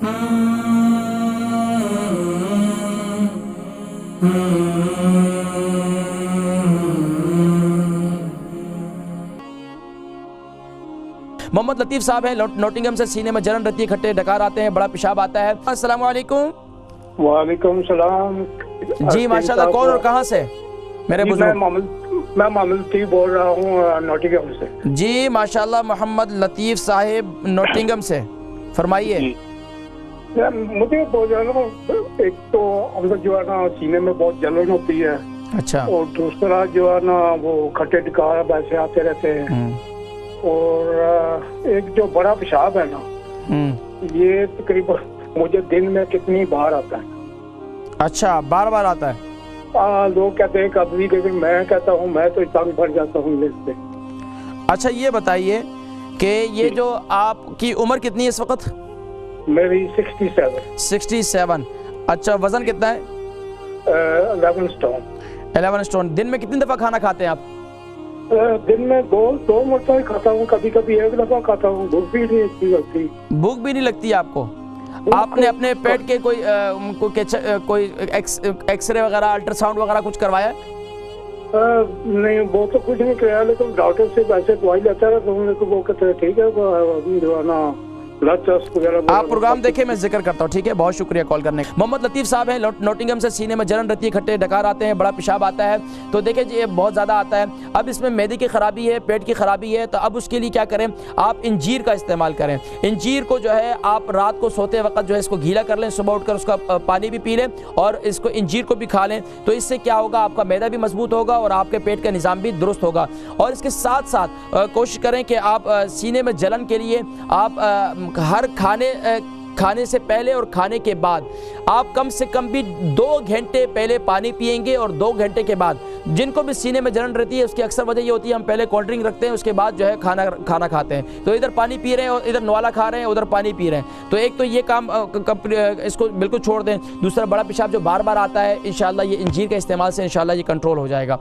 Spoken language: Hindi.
मोहम्मद लतीफ़ साहब हैं नोटिंगम से। सीने में जलन रहती है, खट्टे डकार आते हैं, बड़ा पेशाब आता है। अस्सलाम वालेकुम। वालेकुम सलाम। जी माशाल्लाह, कौन और कहाँ से? मेरे बुजुर्ग। मैं मोहम्मद लतीफ़ बोल रहा हूँ नोटिंगम से। जी माशाल्लाह, मोहम्मद लतीफ़ साहिब नोटिंगम से, फरमाइए। मुझे बहुत ज़्यादा, एक तो अंदर जो है ना सीने में बहुत जलन होती है। अच्छा। और दूसरा जो है ना वो खट्टे डकार वैसे आते रहते हैं। और एक जो बड़ा पेशाब है ना, ये तकरीबन मुझे दिन में कितनी बार आता है। अच्छा, बार बार आता है? लोग कहते हैं कभी, लेकिन मैं कहता हूँ मैं तो तंग भर जाता हूँ इससे। अच्छा, ये बताइए कि ये जो आपकी उम्र कितनी है इस वक्त? मेरी 67। 67। अच्छा, वजन कितना है? 11 स्टोन। 11 स्टोन। दिन में कितनी दफ़ा खाना खाते हैं आप? दिन में दो मरतबा खाता हूँ, कभी कभी एक दफा खाता हूँ। भूख भी नहीं लगती। भूख भी नहीं लगती आपको? आपने अपने पेट के कोई एक्सरे वगैरह, अल्ट्रासाउंड वगैरह कुछ करवाया? नहीं, वो तो कुछ नहीं कराया, लेकिन डॉक्टर से वैसे दवाई लेता है तो उन्होंने वो कहते हैं ठीक है, जो है ना ब्लड टेस्ट वगैरह। आप प्रोग्राम देखें, मैं जिक्र करता हूँ, ठीक है। बहुत शुक्रिया कॉल करने का। मोहम्मद लतीफ़ साहब हैं नोटिंगम से। सीने में जलन रहती है, खट्टे डकार आते हैं, बड़ा पेशाब आता है। तो देखिए जी, ये बहुत ज़्यादा आता है। अब इसमें मैदे की ख़राबी है, पेट की ख़राबी है। तो अब उसके लिए क्या करें, आप इंजीर का इस्तेमाल करें। इंजीर को जो है आप रात को सोते वक्त जो है इसको गीला कर लें, सुबह उठकर उसका पानी भी पी लें और इसको इंजीर को भी खा लें। तो इससे क्या होगा, आपका मैदा भी मजबूत होगा और आपके पेट का निज़ाम भी दुरुस्त होगा। और इसके साथ साथ कोशिश करें कि आप सीने में जलन के लिए आप हर खाने से पहले और खाने के बाद आप कम से कम भी 2 घंटे पहले पानी पिएंगे और 2 घंटे के बाद। जिनको भी सीने में जलन रहती है उसकी अक्सर वजह ये होती है, हम पहले कोल्ड ड्रिंक रखते हैं, उसके बाद जो है खाना खाते हैं। तो इधर पानी पी रहे हैं और इधर नवाला खा रहे हैं, उधर पानी पी रहे हैं। तो एक तो ये काम इसको बिल्कुल छोड़ दें। दूसरा, बड़ा पेशाब जो बार बार आता है, इंशाल्लाह ये इंजीर के इस्तेमाल से इंशाल्लाह ये कंट्रोल हो जाएगा।